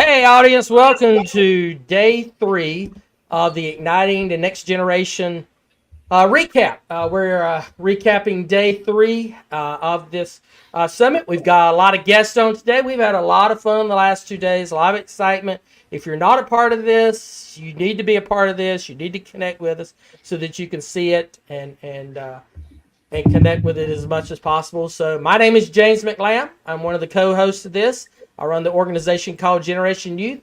Hey, audience, welcome to day 3 of the Igniting the Next Generation recap. We're recapping day 3 of this summit. We've got a lot of guests on today. We've had a lot of fun the last 2 days, a lot of excitement. If you're not a part of this, you need to be a part of this. You need to connect with us so that you can see it and connect with it as much as possible. So, my name is James McLam. I'm one of the co hosts of this. I run the organization called Generation Youth.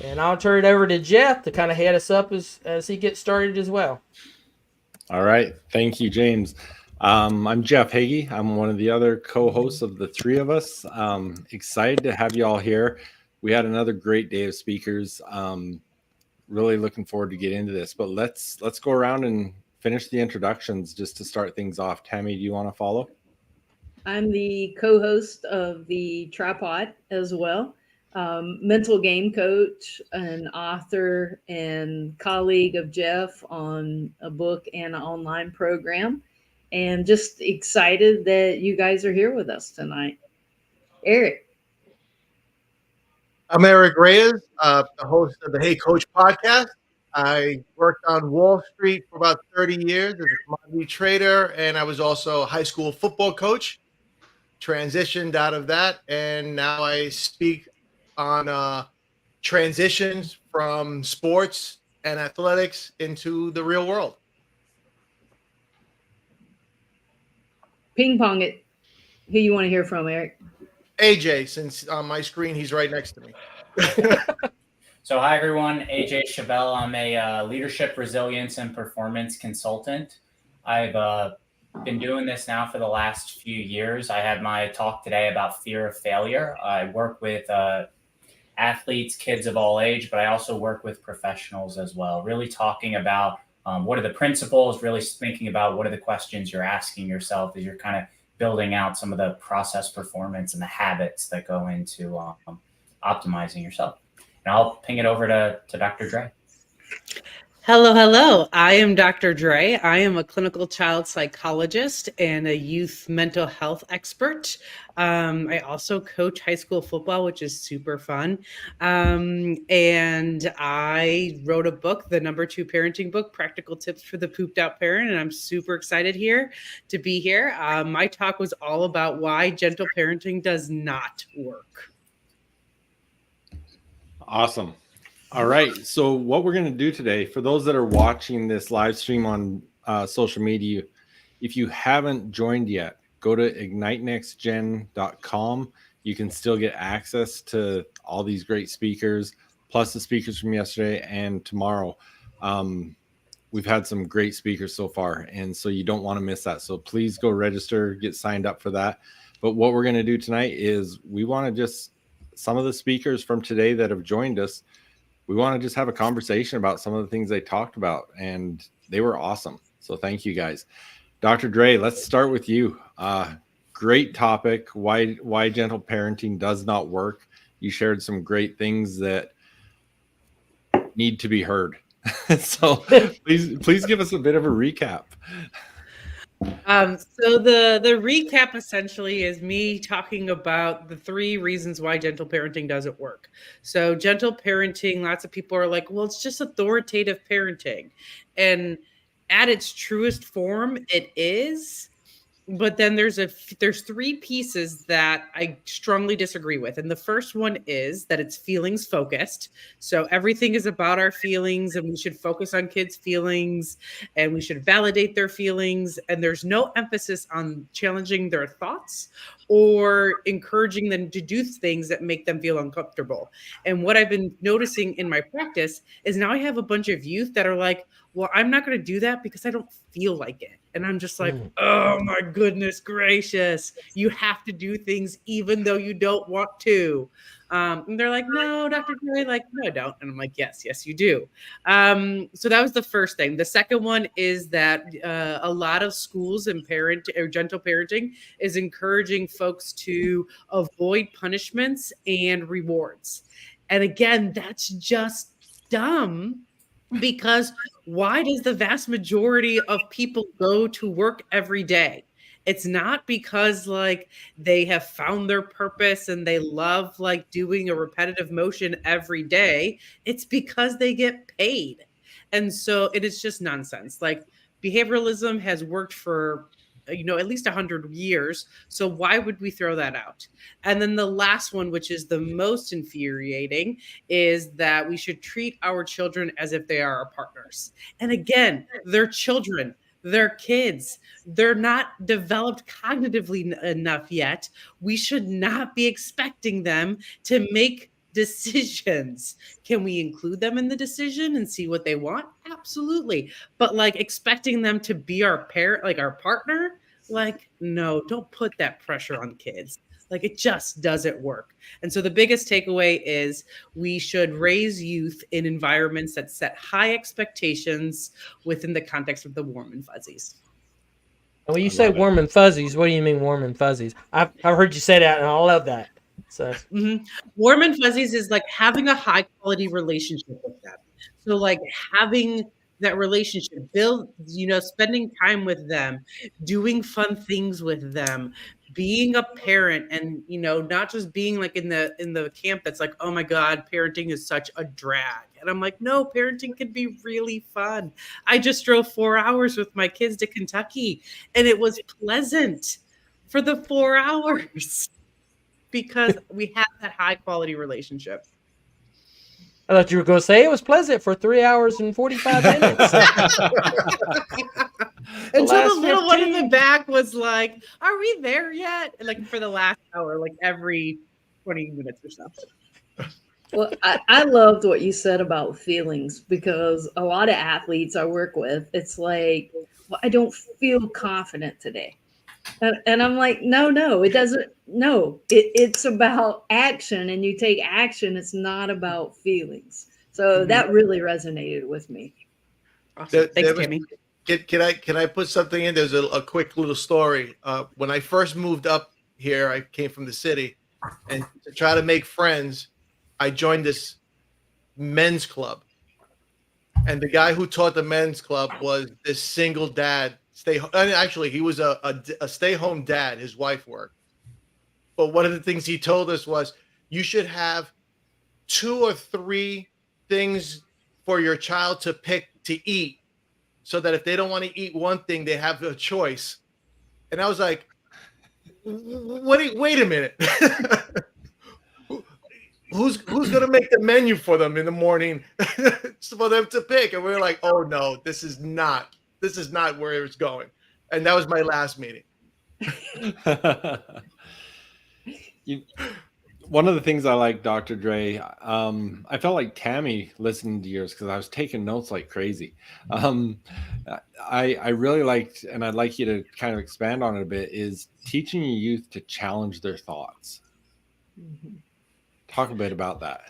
And I'll turn it over to Jeff to kind of head us up as he gets started as well. All right. Thank you, James. I'm Jeff Hagee. I'm one of the other co-hosts of the three of us. Excited to have you all here. We had another great day of speakers. Really looking forward to get into this. But let's go around and finish the introductions just to start things off. Tammy, do you want to follow? I'm the co-host of the Tripod as well. Mental game coach, an author, and colleague of Jeff on a book and an online program. And just excited that you guys are here with us tonight. Eric. I'm Eric Reyes, the host of the Hey Coach podcast. I worked on Wall Street for about 30 years as a commodity trader, and I was also a high school football coach. Transitioned out of that, and now I speak on transitions from sports and athletics into the real world. Ping pong it. Who you want to hear from, Eric? AJ, since on my screen he's right next to me. So hi everyone, AJ Chabelle. I'm a leadership, resilience, and performance consultant. I've been doing this now for the last few years. I had my talk today about fear of failure. I work with athletes, kids of all age, but I also work with professionals as well, really talking about what are the principles, really thinking about what are the questions you're asking yourself as you're kind of building out some of the process performance and the habits that go into optimizing yourself. And I'll ping it over to Dr. Dre. Hello. I am Dr. Dre. I am a clinical child psychologist and a youth mental health expert. I also coach high school football, which is super fun. And I wrote a book, the #2 parenting book, Practical Tips for the Pooped Out Parent. And I'm super excited to be here. My talk was all about why gentle parenting does not work. Awesome. All right. So what we're going to do today, for those that are watching this live stream on social media, if you haven't joined yet, go to ignitenextgen.com. You can still get access to all these great speakers, plus the speakers from yesterday and tomorrow. We've had some great speakers so far, and so you don't want to miss that. So please go register, get signed up for that. But what we're going to do tonight is we want to just, some of the speakers from today that have joined us, we want to just have a conversation about some of the things they talked about, and they were awesome. So thank you guys. Dr. Dre, let's start with you. Great topic. Why gentle parenting does not work. You shared some great things that need to be heard. So please give us a bit of a recap. So the recap essentially is me talking about the 3 reasons why gentle parenting doesn't work. So gentle parenting, lots of people are like, well, it's just authoritative parenting. And at its truest form, it is. But then there's 3 pieces that I strongly disagree with. And the first one is that it's feelings focused. So everything is about our feelings, and we should focus on kids' feelings, and we should validate their feelings. And there's no emphasis on challenging their thoughts or encouraging them to do things that make them feel uncomfortable. And what I've been noticing in my practice is now I have a bunch of youth that are like, well, I'm not going to do that because I don't feel like it. And I'm just like, oh my goodness gracious, you have to do things even though you don't want to. And they're like, no, Dr. Dre, like, no, I don't. And I'm like, yes, you do. So that was the first thing. The second one is that a lot of schools and gentle parenting is encouraging folks to avoid punishments and rewards. And again, that's just dumb. Because why does the vast majority of people go to work every day? It's not because like they have found their purpose and they love like doing a repetitive motion every day. It's because they get paid. And so it is just nonsense. Like behavioralism has worked for at least 100 years. So why would we throw that out? And then the last one, which is the most infuriating, is that we should treat our children as if they are our partners. And again, they're children. They're kids. They're not developed cognitively enough yet. We should not be expecting them to make decisions. Can we include them in the decision and see what they want? Absolutely. But like expecting them to be our parent, like our partner, like, no, don't put that pressure on kids. Like it just doesn't work. And so the biggest takeaway is we should raise youth in environments that set high expectations within the context of the warm and fuzzies. And when you I say love it. warm and fuzzies, what do you mean warm and fuzzies? I've heard you say that, and I love that. So Warm and fuzzies is like having a high quality relationship with them. So like having that relationship, build, spending time with them, doing fun things with them, being a parent, and not just being like in the camp that's like, oh my God, parenting is such a drag. And I'm like, no, parenting can be really fun. I just drove 4 hours with my kids to Kentucky, and it was pleasant for the 4 hours because we have that high quality relationship. I thought you were going to say it was pleasant for 3 hours and 45 minutes. Until last the little one in 15. the back was like, are we there yet? And like for the last hour, like every 20 minutes or so. Well, I loved what you said about feelings, because a lot of athletes I work with, it's like, well, I don't feel confident today. And I'm like, no, it doesn't. No, it's about action, and you take action. It's not about feelings. So that really resonated with me. Awesome. Thanks, There was- Tammy. Can I put something in? There's a quick little story. When I first moved up here, I came from the city, and to try to make friends, I joined this men's club. And the guy who taught the men's club was this single dad. Actually, he was a stay-home dad. His wife worked. But one of the things he told us was, you should have 2 or 3 things for your child to pick to eat, so that if they don't want to eat one thing, they have a choice. And I was like, wait a minute. Who's going to make the menu for them in the morning for them to pick? And we were like, oh no, this is not where it's going. And that was my last meeting. One of the things I like, Dr. Dre, I felt like Tammy listening to yours because I was taking notes like crazy. I really liked, and I'd like you to kind of expand on it a bit, is teaching your youth to challenge their thoughts. Mm-hmm. Talk a bit about that.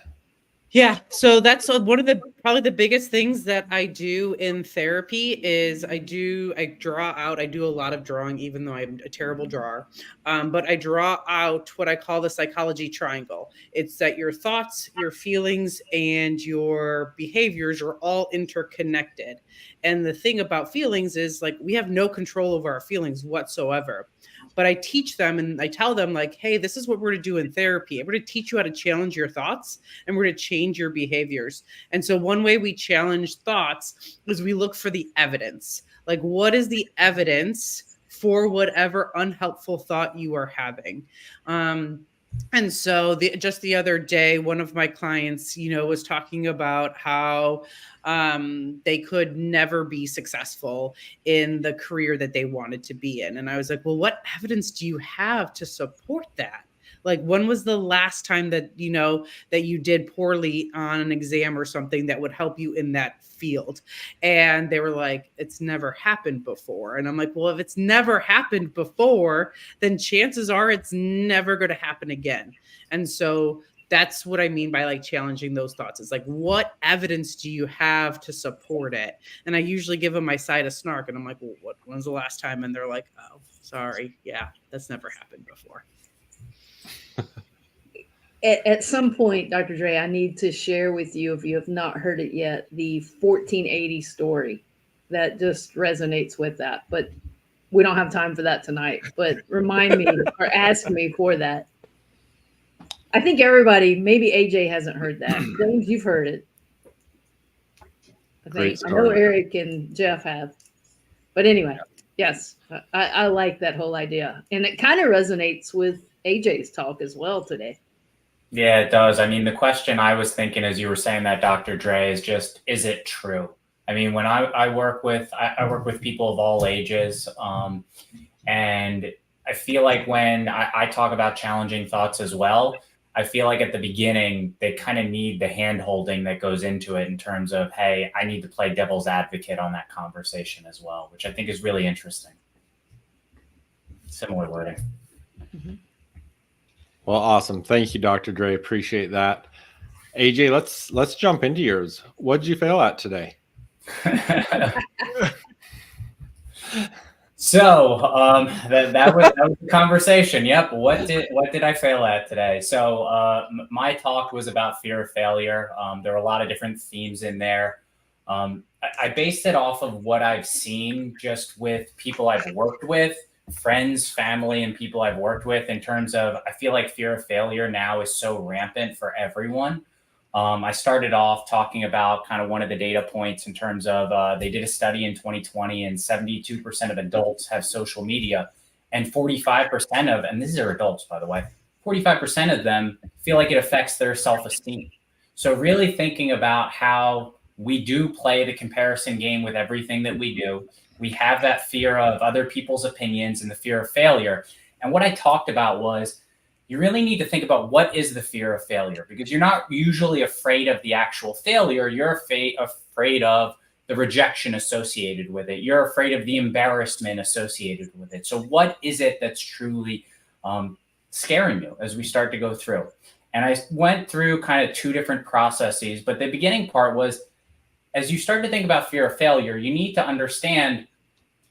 Yeah, so that's one of the probably the biggest things that I do in therapy is I do a lot of drawing, even though I'm a terrible drawer. But I draw out what I call the psychology triangle. It's that your thoughts, your feelings, and your behaviors are all interconnected. And the thing about feelings is like we have no control over our feelings whatsoever. But I teach them and I tell them like, hey, this is what we're going to do in therapy. We're going to teach you how to challenge your thoughts and we're going to change your behaviors. And so one way we challenge thoughts is we look for the evidence. Like, what is the evidence for whatever unhelpful thought you are having? And so just the other day, one of my clients, was talking about how they could never be successful in the career that they wanted to be in. And I was like, well, what evidence do you have to support that? Like, when was the last time that, that you did poorly on an exam or something that would help you in that field? And they were like, it's never happened before. And I'm like, well, if it's never happened before, then chances are it's never going to happen again. And so that's what I mean by like challenging those thoughts. It's like, what evidence do you have to support it? And I usually give them my side of snark. And I'm like, well, when's the last time? And they're like, oh, sorry. Yeah, that's never happened before. At some point, Dr. Dre, I need to share with you, if you have not heard it yet, the 1480 story that just resonates with that. But we don't have time for that tonight, but remind me or ask me for that. I think everybody, maybe AJ hasn't heard that. James, you've heard it. Great I know story. Eric and Jeff have. But anyway, yes, I like that whole idea. And it kind of resonates with AJ's talk as well today. Yeah, it does. I mean, the question I was thinking as you were saying that, Dr. Dre, is just, is it true? I mean, when I work with people of all ages, and I feel like when I talk about challenging thoughts as well, I feel like at the beginning, they kind of need the hand holding that goes into it in terms of, hey, I need to play devil's advocate on that conversation as well, which I think is really interesting. Similar wording. Well, awesome. Thank you, Dr. Dre. Appreciate that. AJ, let's jump into yours. What did you fail at today? So that was the conversation. Yep. What did I fail at today? So my talk was about fear of failure. There were a lot of different themes in there. I based it off of what I've seen just with people I've worked with, friends, family, and people I've worked with in terms of, I feel like fear of failure now is so rampant for everyone. I started off talking about kind of one of the data points in terms of they did a study in 2020 and 72% of adults have social media and 45% of, and these are adults, by the way, 45% of them feel like it affects their self-esteem. So really thinking about how we do play the comparison game with everything that we do. We have that fear of other people's opinions and the fear of failure. And what I talked about was, you really need to think about what is the fear of failure, because you're not usually afraid of the actual failure. You're afraid of the rejection associated with it. You're afraid of the embarrassment associated with it. So what is it that's truly scaring you as we start to go through? And I went through kind of two different processes, but the beginning part was, as you start to think about fear of failure, you need to understand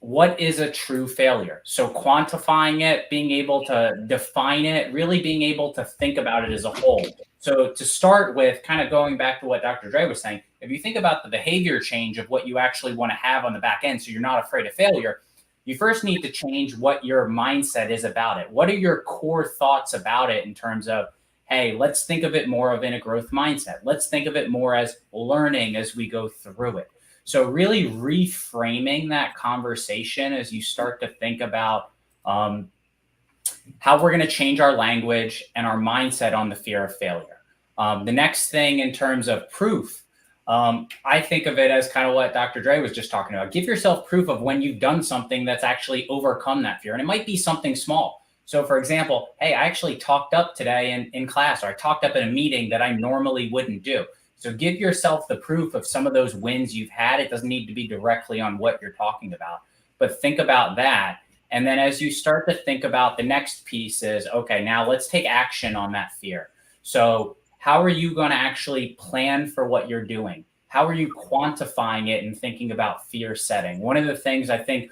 what is a true failure. So quantifying it, being able to define it, really being able to think about it as a whole. So to start with, kind of going back to what Dr. Dre was saying, if you think about the behavior change of what you actually want to have on the back end, so you're not afraid of failure, you first need to change what your mindset is about it. What are your core thoughts about it in terms of, hey, let's think of it more of in a growth mindset. Let's think of it more as learning as we go through it. So really reframing that conversation as you start to think about how we're going to change our language and our mindset on the fear of failure. The next thing in terms of proof, I think of it as kind of what Dr. Dre was just talking about. Give yourself proof of when you've done something that's actually overcome that fear. And it might be something small. So for example, hey, I actually talked up today in class, or I talked up in a meeting that I normally wouldn't do. So give yourself the proof of some of those wins you've had. It doesn't need to be directly on what you're talking about, but think about that. And then as you start to think about the next piece is, okay, now let's take action on that fear. So how are you going to actually plan for what you're doing? How are you quantifying it and thinking about fear setting? One of the things I think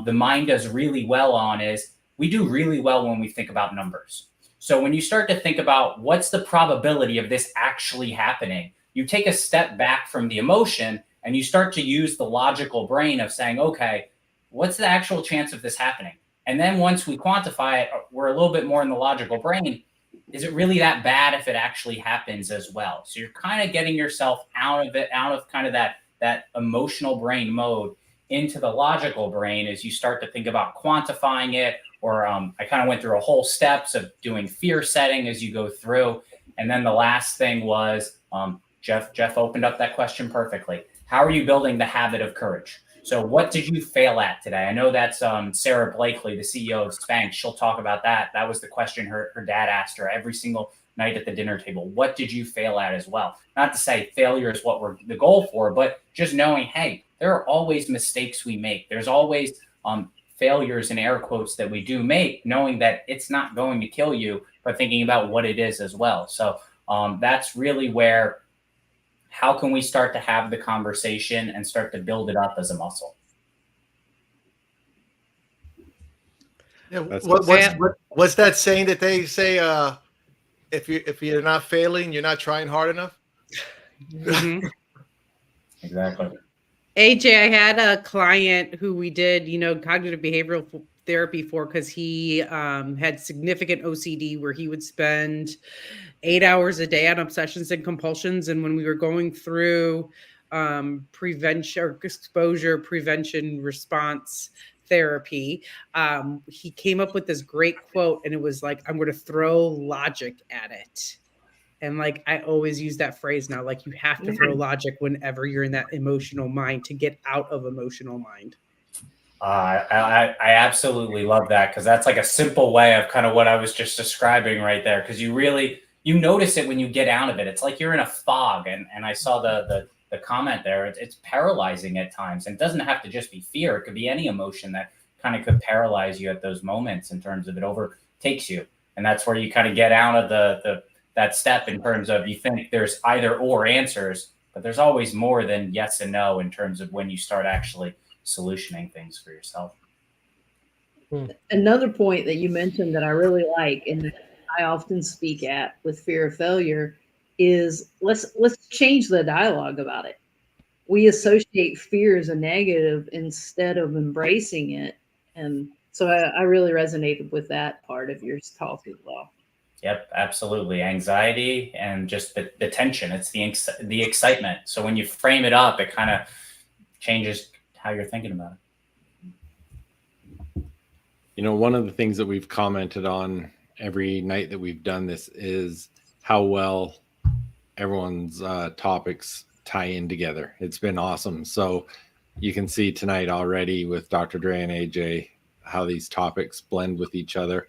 the mind does really well on is we do really well when we think about numbers. So when you start to think about what's the probability of this actually happening, you take a step back from the emotion and you start to use the logical brain of saying, okay, what's the actual chance of this happening? And then once we quantify it, we're a little bit more in the logical brain. Is it really that bad if it actually happens as well? So you're kind of getting yourself out of it, out of kind of that emotional brain mode into the logical brain as you start to think about quantifying it. Or I kind of went through a whole steps of doing fear setting as you go through. And then the last thing was, Jeff opened up that question perfectly. How are you building the habit of courage? So what did you fail at today? I know that's Sarah Blakely, the CEO of Spanx. She'll talk about that. That was the question her dad asked her every single night at the dinner table. What did you fail at as well? Not to say failure is what we're the goal for, but just knowing, hey, there are always mistakes we make. There's always failures in air quotes that we do make, knowing that it's not going to kill you, but thinking about what it is as well. So that's really where, how can we start to have the conversation and start to build it up as a muscle? Yeah, what's that saying that they say? If you're not failing, you're not trying hard enough. Mm-hmm. Exactly. AJ, I had a client who we did, cognitive behavioral therapy for because he had significant OCD where he would spend 8 hours a day on obsessions and compulsions. And when we were going through prevention or exposure prevention response therapy, he came up with this great quote, and it was like, I'm going to throw logic at it. And like, I always use that phrase now, like you have to throw logic whenever you're in that emotional mind to get out of emotional mind. I absolutely love that, because that's like a simple way of kind of what I was just describing right there. Because you notice it when you get out of it. It's like you're in a fog, and I saw the comment there. It's paralyzing at times, and it doesn't have to just be fear. It could be any emotion that kind of could paralyze you at those moments in terms of it overtakes you, and that's where you kind of get out of that step in terms of you think there's either or answers, but there's always more than yes and no in terms of when you start actually solutioning things for yourself. Another point that you mentioned that I really like, and I often speak at with fear of failure, is let's change the dialogue about it. We associate fear as a negative instead of embracing it. And so I really resonated with that part of your talk as well. Yep, absolutely. Anxiety and just the tension. It's the excitement. So when you frame it up, it kind of changes how you're thinking about it. One of the things that we've commented on every night that we've done this is how well everyone's topics tie in together. It's been awesome. So you can see tonight already with Dr. Dre and AJ how these topics blend with each other.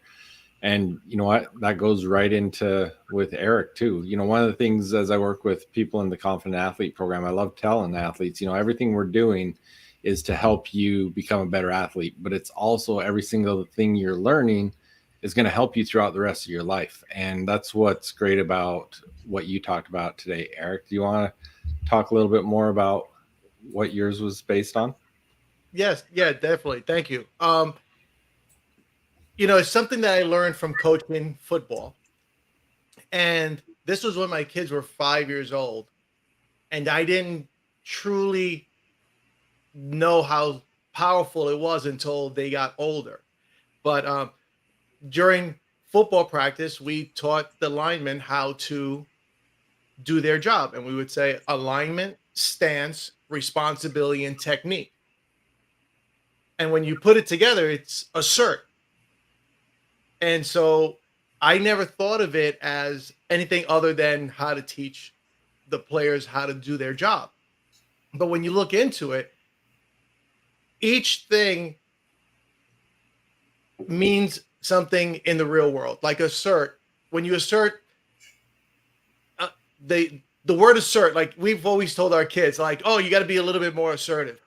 And you know what? That goes right into with Eric too. One of the things as I work with people in the Confident Athlete program, I love telling athletes, everything we're doing is to help you become a better athlete, but it's also every single thing you're learning is going to help you throughout the rest of your life. And that's what's great about what you talked about today. Eric, do you want to talk a little bit more about what yours was based on? Yes. Yeah, definitely. Thank you. It's something that I learned from coaching football. And this was when my kids were 5 years old. And I didn't truly know how powerful it was until they got older. But during football practice, we taught the linemen how to do their job. And we would say alignment, stance, responsibility, and technique. And when you put it together, it's assert. And so I never thought of it as anything other than how to teach the players how to do their job. But when you look into it, each thing means something in the real world. Like assert, when you assert, the word assert, like we've always told our kids, like, oh, you got to be a little bit more assertive.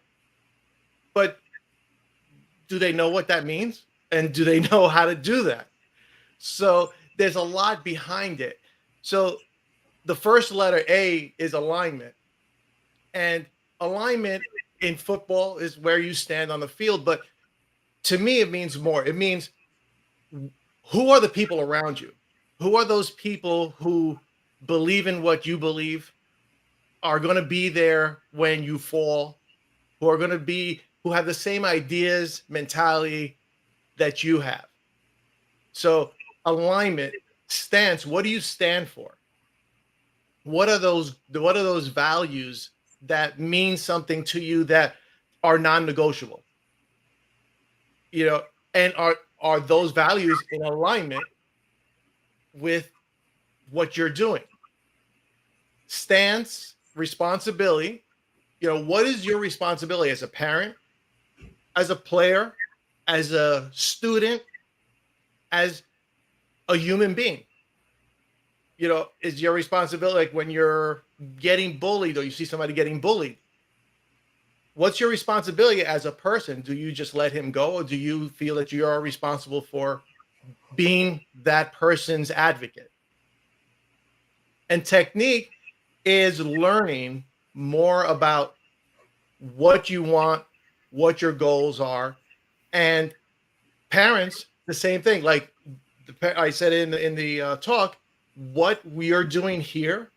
But do they know what that means? And do they know how to do that? So there's a lot behind it. So the first letter A is alignment. And alignment in football is where you stand on the field. But to me, it means more. It means who are the people around you? Who are those people who believe in what you believe, are going to be there when you fall, who have the same ideas, mentality that you have? So alignment, stance, what do you stand for? What are those values that mean something to you that are non-negotiable? And are those values in alignment with what you're doing? Stance, responsibility. What is your responsibility as a parent, as a player, as a student, as a human being? Is your responsibility, like when you're getting bullied or you see somebody getting bullied, what's your responsibility as a person? Do you just let him go, or do you feel that you are responsible for being that person's advocate? And technique is learning more about what you want, what your goals are. And parents, the same thing. Like I said in the talk, what we are doing here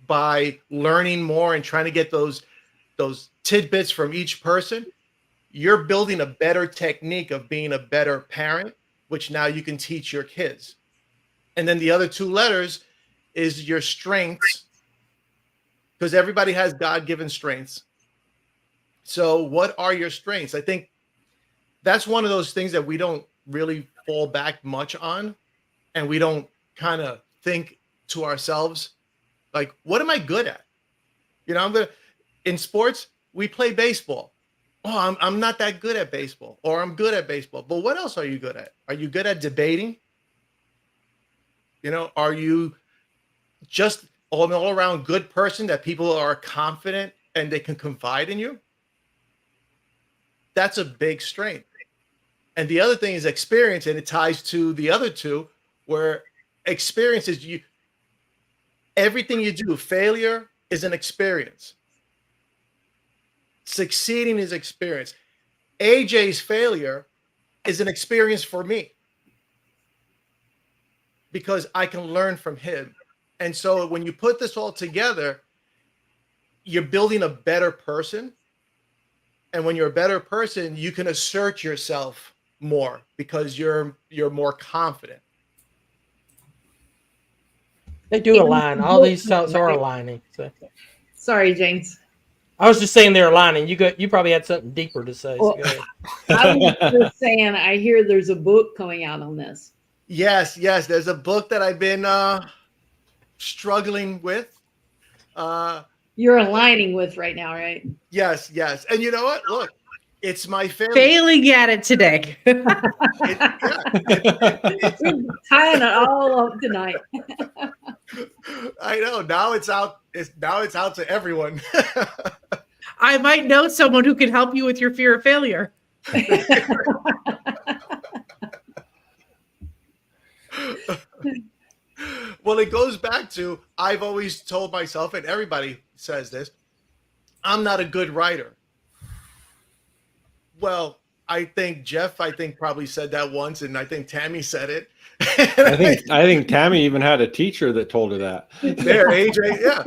by learning more and trying to get those those tidbits from each person, you're building a better technique of being a better parent, which now you can teach your kids. And then the other two letters is your strengths, because everybody has God-given strengths. So what are your strengths? I think that's one of those things that we don't really fall back much on, and we don't kind of think to ourselves, like, what am I good at? You know, in sports, we play baseball. Oh, I'm not that good at baseball, or I'm good at baseball. But what else are you good at? Are you good at debating? You know, are you just an all-around good person that people are confident and they can confide in you? That's a big strength. And the other thing is experience, and it ties to the other two, where experience is everything you do. Failure is an experience. Succeeding is experience. AJ's failure is an experience for me, because I can learn from him. And so when you put this all together, you're building a better person. And when you're a better person, you can assert yourself more because you're more confident. They do align. All these thoughts are aligning. So. Sorry, James. I was just saying they're aligning. You probably had something deeper to say. So Well, I was just saying, I hear there's a book coming out on this. Yes. There's a book that I've been struggling with. You're aligning with right now, right? Yes. And you know what? Look, it's my failure. Failing at it today. We're tying it all up tonight. I know. Now it's out. Now it's out to everyone. I might know someone who can help you with your fear of failure. Well, it goes back to, I've always told myself, and everybody says this, I'm not a good writer. Well, I think Jeff, probably said that once, and I think Tammy said it. I think Tammy even had a teacher that told her that. There, AJ, yeah.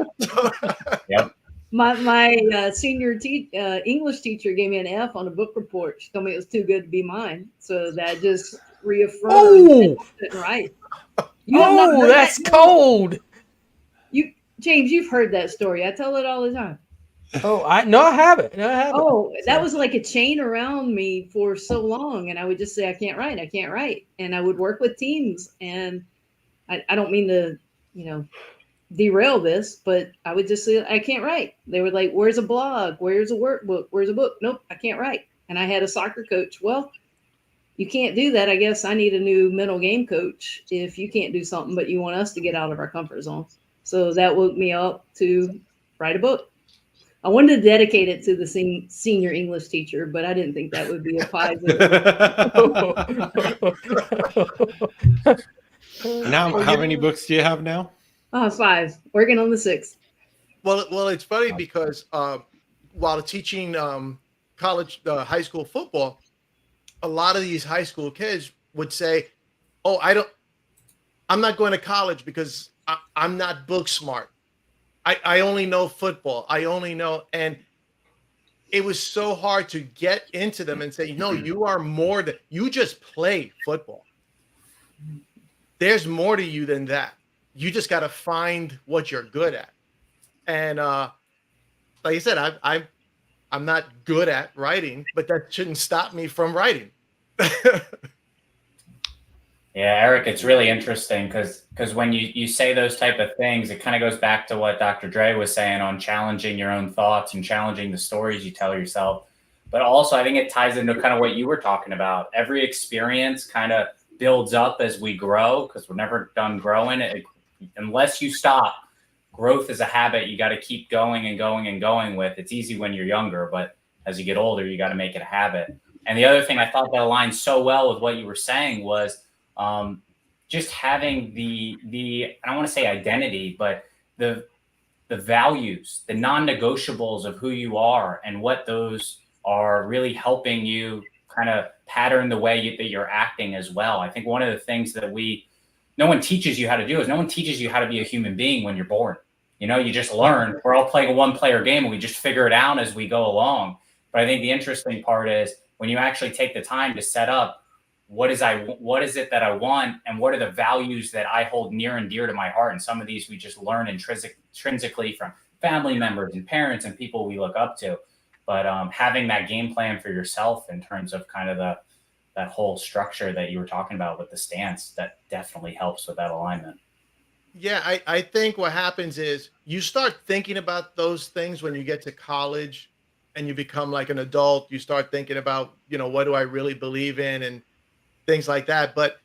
Yep. My senior English teacher gave me an F on a book report. She told me it was too good to be mine. So that just reaffirmed that I couldn't write. You have not heard that's that? cold. James, you've heard that story. I tell it all the time. Oh, I haven't. No, I haven't. Oh, that was like a chain around me for so long. And I would just say, I can't write. And I would work with teams. And I don't mean to, derail this, but I would just say, I can't write. They were like, where's a blog? Where's a workbook? Where's a book? Nope, I can't write. And I had a soccer coach. Well, you can't do that. I guess I need a new mental game coach if you can't do something, but you want us to get out of our comfort zone. So that woke me up to write a book. I wanted to dedicate it to the senior English teacher, but I didn't think that would be a positive. Now, how many books do you have now? 5. Working on the 6th. Well, it's funny because while teaching college, high school football, a lot of these high school kids would say, "Oh, I'm not going to college because I'm not book smart. I only know football. I only know," and it was so hard to get into them and say, "No, you are more than you just play football. There's more to you than that. You just got to find what you're good at." And like I said, I'm not good at writing, but that shouldn't stop me from writing. Yeah, Eric, it's really interesting because when you say those type of things, it kind of goes back to what Dr. Dre was saying on challenging your own thoughts and challenging the stories you tell yourself. But also, I think it ties into kind of what you were talking about. Every experience kind of builds up as we grow because we're never done growing. Unless you stop, growth is a habit you got to keep going and going and going with. It's easy when you're younger, but as you get older, you got to make it a habit. And the other thing I thought that aligned so well with what you were saying was just having the I don't want to say identity, but the values, the non-negotiables of who you are and what those are really helping you kind of pattern the way that you're acting as well. I think one of the things that no one teaches you how to do is no one teaches you how to be a human being when you're born. You just learn. We're all playing a one-player game, and we just figure it out as we go along. But I think the interesting part is when you actually take the time to set up what is it that I want, and what are the values that I hold near and dear to my heart. And some of these we just learn intrinsically from family members and parents and people we look up to. But having that game plan for yourself in terms of kind of that whole structure that you were talking about with the stance, that definitely helps with that alignment. Yeah, I think what happens is you start thinking about those things when you get to college and you become like an adult. You start thinking about, what do I really believe in and things like that. But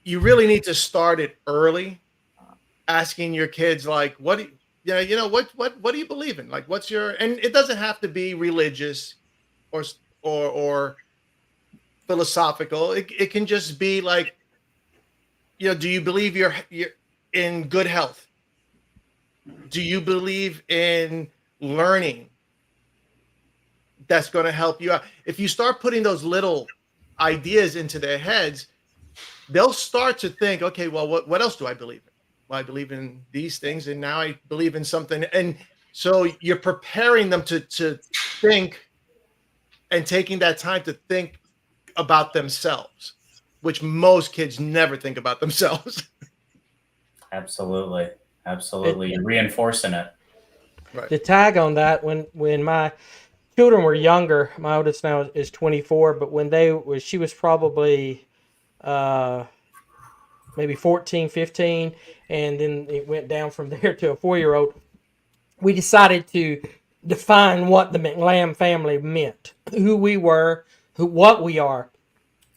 you really need to start it early, asking your kids, like, what do you believe in? Like, what's your, and it doesn't have to be religious or philosophical. It can just be like, do you believe you're in good health? Do you believe in learning that's going to help you out? If you start putting those little ideas into their heads, they'll start to think, okay, well, what else do I believe in? Well, I believe in these things, and now I believe in something. And so you're preparing them to think and taking that time to think about themselves, which most kids never think about themselves. Absolutely. You're reinforcing it. Right. To tag on that, when my children were younger, my oldest now is 24, but when she was probably maybe 14, 15, and then it went down from there to a 4-year-old, we decided to define what the McLam family meant, who we were, what we are.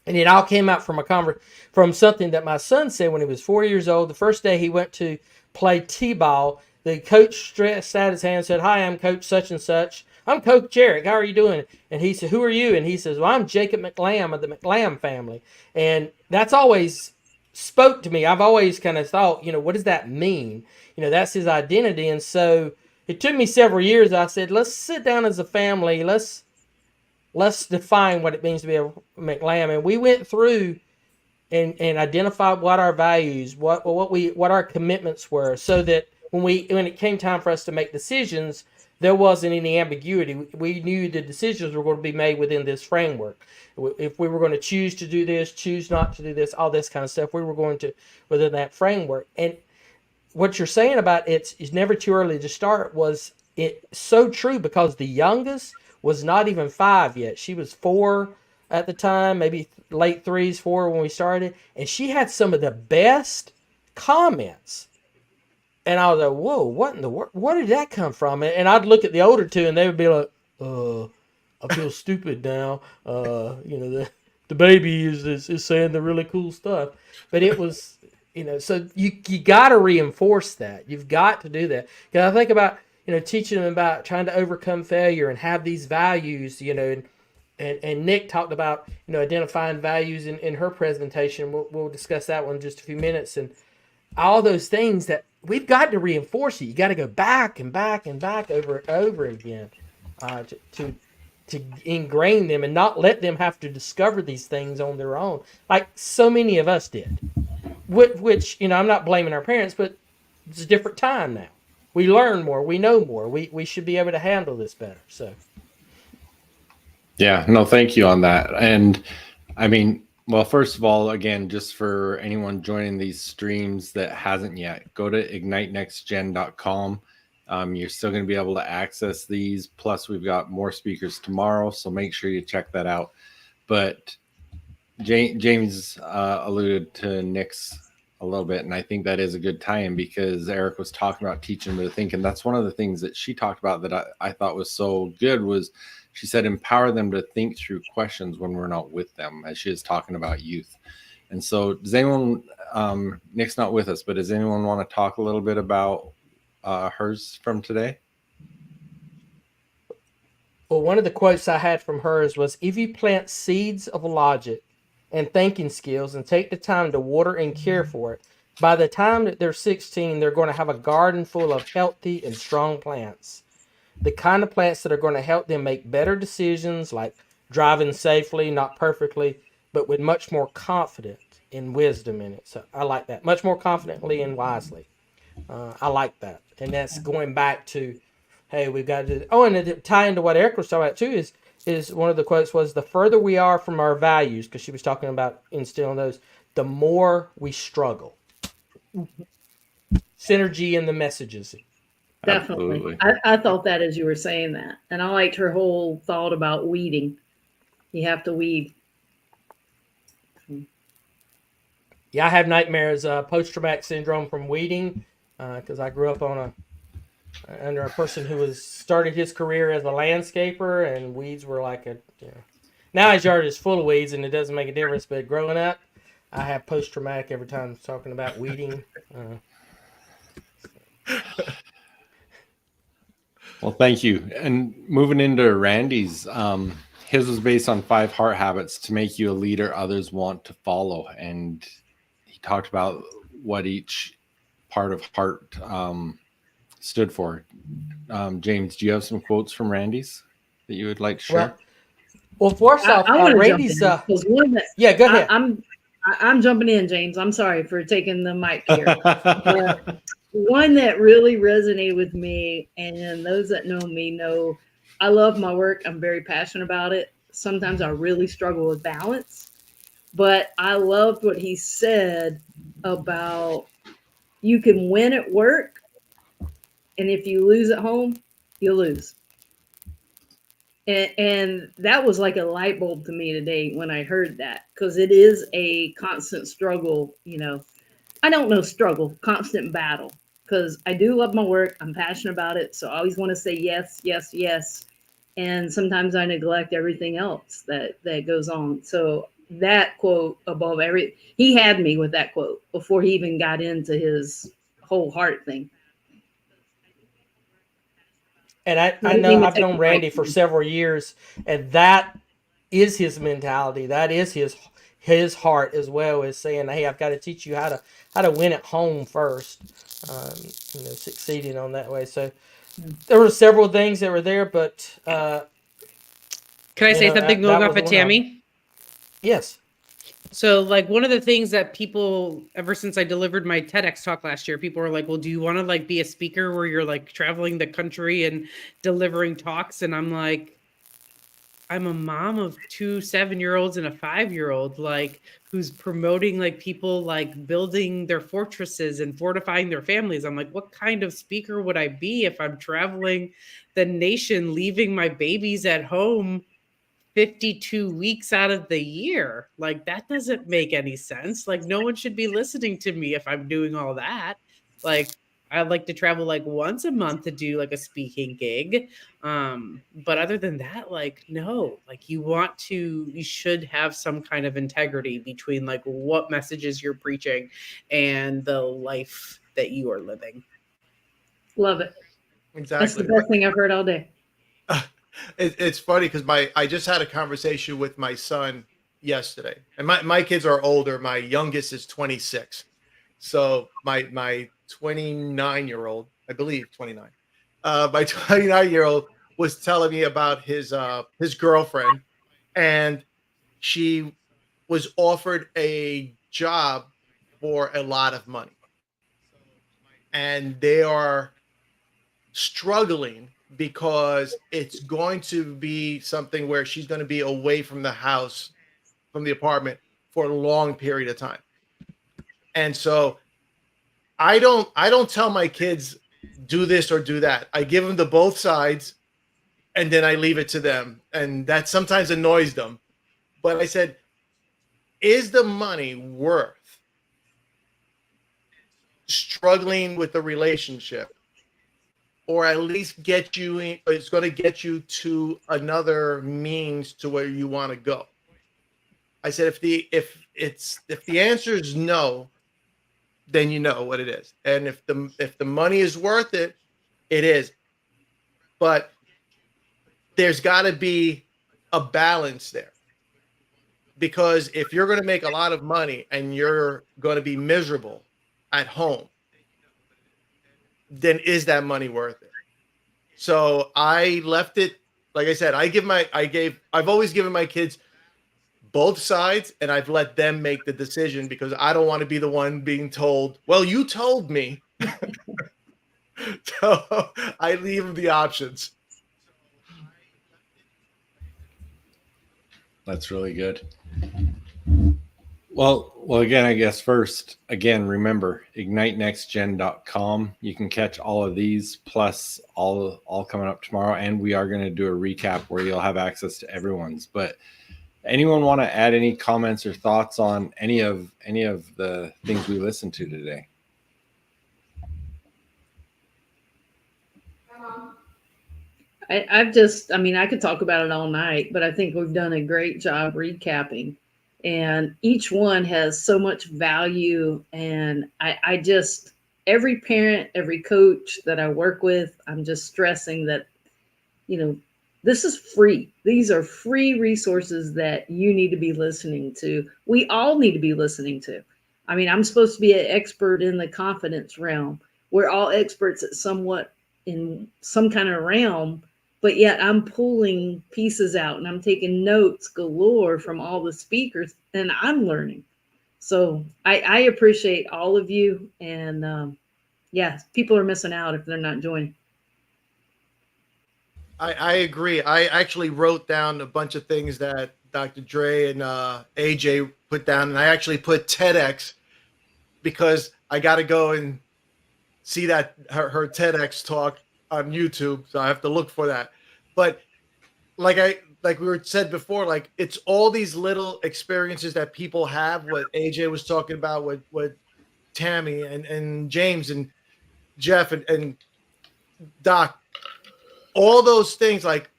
And it all came out from something that my son said when he was 4 years old. The first day he went to play t-ball, the coach stretched out his hand and said, "Hi, I'm Coach such and such. I'm Coach Eric. How are you doing?" And he said, "Who are you?" And he says, "Well, I'm Jacob McLam of the McLam family." And that's always spoke to me. I've always kind of thought, what does that mean? That's his identity. And so it took me several years. I said, let's sit down as a family. Let's define what it means to be a McLam. And we went through and identified what our values, what our commitments were, so that when it came time for us to make decisions, there wasn't any ambiguity. We knew the decisions were going to be made within this framework. If we were going to choose to do this, choose not to do this, all this kind of stuff, we were going to within that framework. And what you're saying about it's never too early to start was it so true, because the youngest was not even 5 yet. She was 4 at the time, maybe late 3s, 4 when we started, and she had some of the best comments. And I was like, whoa, what in the world? Where did that come from? And I'd look at the older two, and they would be like, I feel stupid now. The baby is saying the really cool stuff. But it was, so you got to reinforce that. You've got to do that. Because I think about, teaching them about trying to overcome failure and have these values, and Nick talked about, identifying values in her presentation. We'll discuss that one in just a few minutes. And all those things that we've got to reinforce it. You got to go back and back and back over and over again to ingrain them and not let them have to discover these things on their own, like so many of us did. Which I'm not blaming our parents, but it's a different time now. We learn more, we know more. We should be able to handle this better. So. Yeah, no, thank you on that. And I mean, well, first of all, again, just for anyone joining these streams that hasn't yet, go to ignitenextgen.com. You're still going to be able to access these. Plus, we've got more speakers tomorrow, so make sure you check that out. But James alluded to Nick's a little bit, and I think that is a good tie-in, because Eric was talking about teaching them to think, and that's one of the things that she talked about that I thought was so good was she said empower them to think through questions when we're not with them, as she is talking about youth. And so does anyone, Nick's not with us, but does anyone want to talk a little bit about hers from today? Well, one of the quotes I had from hers was, if you plant seeds of logic and thinking skills and take the time to water and care for it, by the time that they're 16, they're going to have a garden full of healthy and strong plants. The kind of plants that are going to help them make better decisions, like driving safely, not perfectly, but with much more confidence and wisdom in it. So I like that. Much more confidently and wisely. I like that, and that's going back to, hey, we've got to. Oh, and to tie into what Eric was talking about too is one of the quotes was, the further we are from our values, because she was talking about instilling those, the more we struggle. Synergy in the messages. Definitely. Absolutely. I thought that as you were saying that. And I liked her whole thought about weeding. You have to weed. Yeah, I have nightmares, post-traumatic syndrome from weeding, because I grew up under a person who started his career as a landscaper, and weeds were like now his yard is full of weeds, and it doesn't make a difference. But growing up, I have post-traumatic every time talking about weeding. Well, thank you. And moving into Randy's, his was based on 5 heart habits to make you a leader others want to follow. And he talked about what each part of heart stood for. James, do you have some quotes from Randy's that you would like to share? Well, first off, I want to Randy's. jump in, 'cause one that Yeah, go ahead. I'm jumping in, James. I'm sorry for taking the mic here. One that really resonated with me, and those that know me know I love my work. I'm very passionate about it. Sometimes I really struggle with balance, but I loved what he said about you can win at work, and if you lose at home, you lose. And that was like a light bulb to me today when I heard that, because it is a constant struggle. I don't know struggle, constant battle, because I do love my work. I'm passionate about it. So I always want to say yes, yes, yes. And sometimes I neglect everything else that goes on. So that quote above he had me with that quote before he even got into his whole heart thing. And I know I've known Randy for several years, and that is his mentality. That is his heart, as well as saying, "Hey, I've got to teach you how to win at home first." Succeeding on that way. So there were several things that were there, but Can I say something going off of Tammy? Yes. So, like, one of the things that people, ever since I delivered my TEDx talk last year, people were like, well, do you want to like be a speaker where you're like traveling the country and delivering talks? And I'm like, I'm a mom of 2 7-year-olds and a 5-year-old, like, who's promoting like people like building their fortresses and fortifying their families. I'm like, what kind of speaker would I be if I'm traveling the nation, leaving my babies at home 52 weeks out of the year? Like, that doesn't make any sense. Like, no one should be listening to me if I'm doing all that. Like, I'd like to travel like once a month to do like a speaking gig. But other than that, like, no, like you should have some kind of integrity between like what messages you're preaching and the life that you are living. Love it. Exactly. That's the best thing I've heard all day. It's funny because I just had a conversation with my son yesterday, and my kids are older. My youngest is 26, so my 29-year-old, I believe 29, my 29-year-old was telling me about his girlfriend, and she was offered a job for a lot of money, and they are struggling because it's going to be something where she's going to be away from the house, from the apartment, for a long period of time. And so I don't tell my kids do this or do that. I give them the both sides, and then I leave it to them. And that sometimes annoys them. But I said, is the money worth struggling with the relationship? Or at least it's going to get you to another means to where you want to go. I said, if the answer is no, then you know what it is. And if the money is worth it, it is. But there's got to be a balance there. Because if you're going to make a lot of money and you're going to be miserable at home, then is that money worth it? So I left it, like I said, I've always given my kids both sides, and I've let them make the decision because I don't want to be the one being told, well, you told me. So I leave them the options. That's really good. Well, again, I guess remember ignitenextgen.com. You can catch all of these plus all coming up tomorrow, and we are going to do a recap where you'll have access to everyone's. But anyone want to add any comments or thoughts on any of the things we listened to today? I could talk about it all night, but I think we've done a great job recapping, and each one has so much value. And every parent, every coach that I work with, I'm just stressing that, this is free. These are free resources that you need to be listening to. We all need to be listening to. I'm supposed to be an expert in the confidence realm. We're all experts at somewhat in some kind of realm, but yet I'm pulling pieces out and I'm taking notes galore from all the speakers, and I'm learning. So I appreciate all of you. And people are missing out if they're not joining. I agree. I actually wrote down a bunch of things that Dr. Dre and AJ put down, and I actually put TEDx because I got to go and see that her TEDx talk on YouTube, so I have to look for that. But like we were said before, like it's all these little experiences that people have. What AJ was talking about, what Tammy and James and Jeff and Doc, all those things. Like,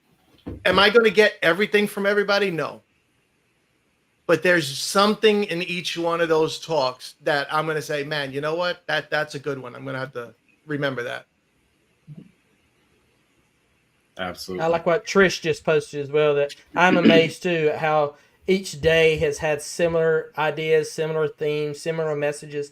am I going to get everything from everybody? No. But there's something in each one of those talks that I'm going to say, man, you know what? That's a good one. I'm going to have to remember that. Absolutely. I like what Trish just posted as well, that I'm amazed too at how each day has had similar ideas, similar themes, similar messages.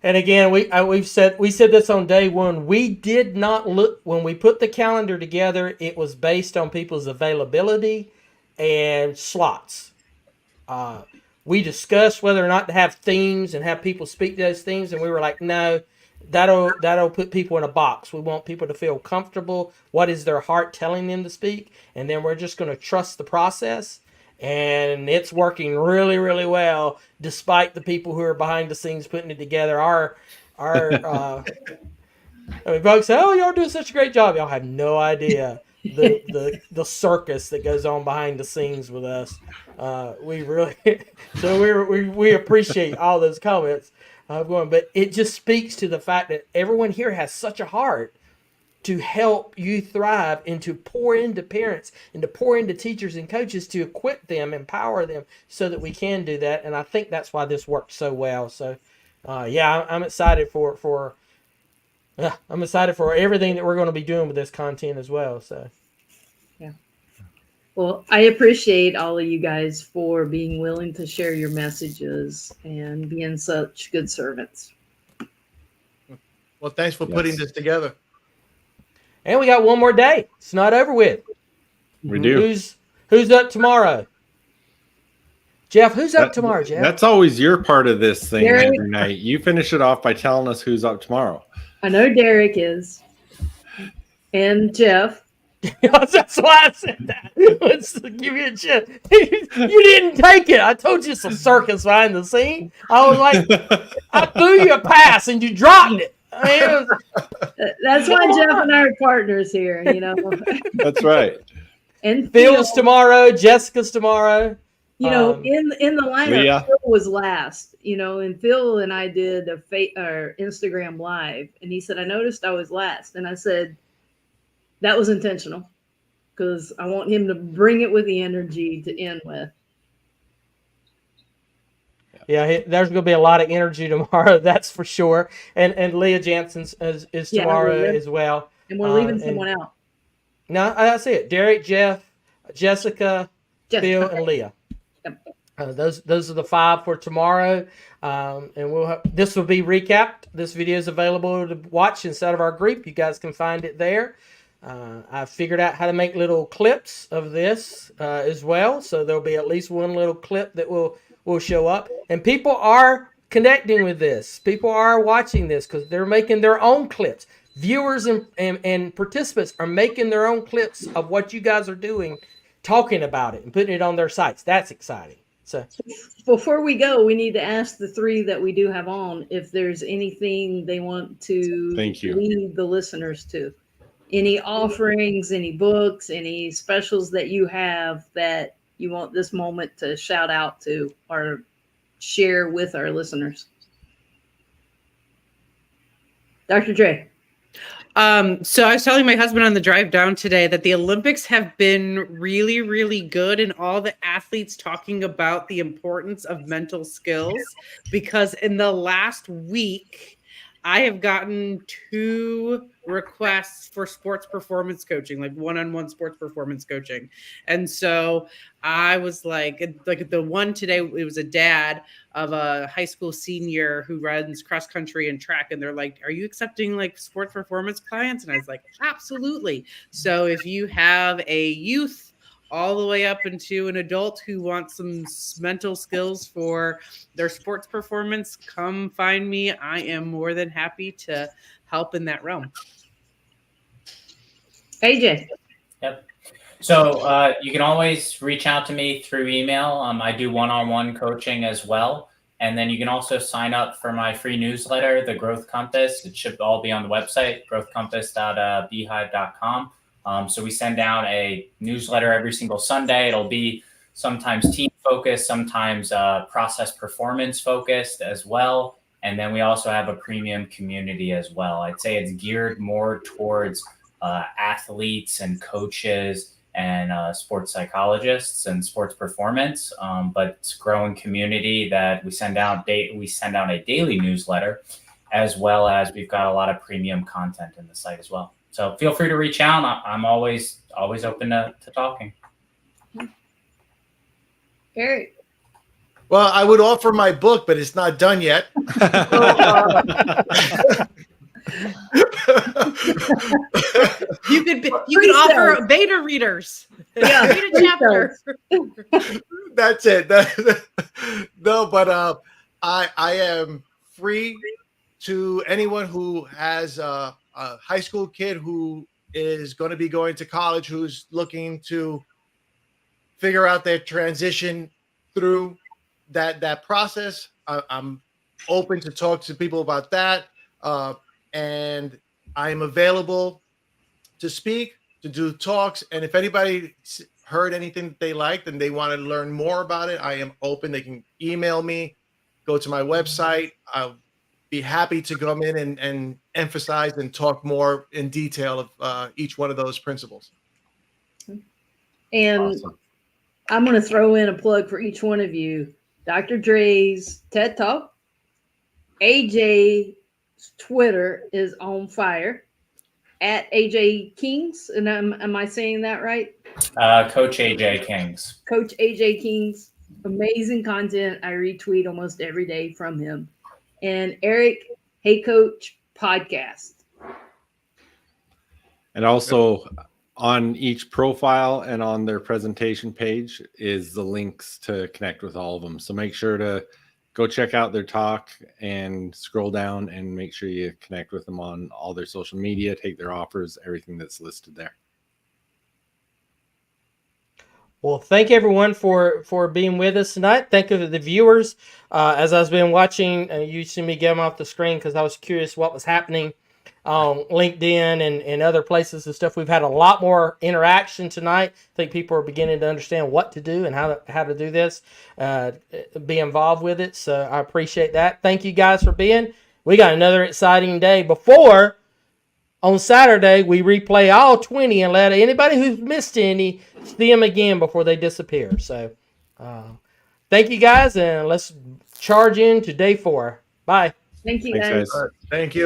And again, we said this on day one. We did not look when we put the calendar together. It was based on people's availability and slots. We discussed whether or not to have themes and have people speak to those themes, and we were like, no, that'll put people in a box. We want people to feel comfortable. What is their heart telling them to speak? And then we're just going to trust the process. And it's working really, really well, despite the people who are behind the scenes putting it together. Folks say, "Oh, y'all doing such a great job." Y'all have no idea the circus that goes on behind the scenes with us. We really we appreciate all those comments. But it just speaks to the fact that everyone here has such a heart to help you thrive and to pour into parents and to pour into teachers and coaches to equip them, empower them so that we can do that. And I think that's why this works so well. So, I'm excited for everything that we're going to be doing with this content as well. So, yeah. Well, I appreciate all of you guys for being willing to share your messages and being such good servants. Well, thanks for putting this together. And we got one more day. It's not over with. We do. Who's up tomorrow? Jeff, who's up tomorrow, Jeff? That's always your part of this thing every night. You finish it off by telling us who's up tomorrow. I know Derek is. And Jeff. That's why I said that. Let's give you a chance. You didn't take it. I told you it's a circus behind the scene. I was like, I threw you a pass and you dropped it. That's why Jeff and I are partners here, That's right. And Phil's tomorrow, Jessica's tomorrow. In the lineup, Leah. Phil was last. And Phil and I did a Instagram live, and he said, "I noticed I was last," and I said, "That was intentional, because I want him to bring it with the energy to end with." Yeah, there's going to be a lot of energy tomorrow, that's for sure. And Leah Jansen is tomorrow as well. And we're leaving someone out. No, that's it. Derek, Jeff, Jessica, Phil, and Leah. Yep. Those are the 5 for tomorrow. And this will be recapped. This video is available to watch inside of our group. You guys can find it there. I figured out how to make little clips of this as well. So there'll be at least one little clip that will show up, and people are connecting with this. People are watching this because they're making their own clips. viewers and participants are making their own clips of what you guys are doing, talking about it and putting it on their sites. That's exciting. So Before we go, we need to ask the three that we do have on if there's anything they want to Thank you. lead the listeners to. Any offerings, any books, any specials that you have that you want this moment to shout out to or share with our listeners. Dr. Dre. So I was telling my husband on the drive down today that the Olympics have been really, really good, and all the athletes talking about the importance of mental skills, because in the last week, I have gotten 2 requests for sports performance coaching, like one-on-one sports performance coaching. And so I was like the one today, it was a dad of a high school senior who runs cross country and track. And they're like, are you accepting like sports performance clients? And I was like, absolutely. So if you have a youth all the way up into an adult who wants some mental skills for their sports performance, come find me. I am more than happy to help in that realm. AJ. Yep. So you can always reach out to me through email. I do one-on-one coaching as well. And then you can also sign up for my free newsletter, The Growth Compass. It should all be on the website, growthcompass.beehive.com. So we send out a newsletter every single Sunday. It'll be sometimes team focused, sometimes process performance focused as well. And then we also have a premium community as well. I'd say it's geared more towards athletes and coaches and sports psychologists and sports performance. But it's a growing community that we send out a daily newsletter, as well as we've got a lot of premium content in the site as well. So feel free to reach out. I'm always open to talking. Eric. Well, I would offer my book, but it's not done yet. You could Please offer don't. beta readers. Yeah, Read a chapter. That's it. No, but I am free to anyone who has a high school kid who is going to be going to college, who's looking to figure out their transition through that process. I'm open to talk to people about that. And I'm available to speak, to do talks. And if anybody heard anything that they liked and they want to learn more about it, I am open. They can email me, go to my website. I'll be happy to come in and emphasize and talk more in detail of each one of those principles. And Awesome. I'm going to throw in a plug for each one of you. Dr. Dre's TED Talk. AJ's Twitter is on fire at AJ Kings. And am I saying that right? Coach AJ Kings. Coach AJ Kings. Amazing content. I retweet almost every day from him. And Eric, Hey Coach Podcast. And also on each profile and on their presentation page is the links to connect with all of them. So make sure to go check out their talk and scroll down and make sure you connect with them on all their social media, take their offers, everything that's listed there. Well, thank everyone for being with us tonight. Thank you to the viewers. As I've been watching, you see me get them off the screen because I was curious what was happening on LinkedIn and other places and stuff. We've had a lot more interaction tonight. I think people are beginning to understand what to do and how to do this, be involved with it. So I appreciate that. Thank you guys for being. We got another exciting day before. On Saturday, we replay all 20 and let anybody who's missed any see them again before they disappear. So thank you guys, and let's charge into day 4. Bye. Thank you, Thanks, guys. guys. Thank you.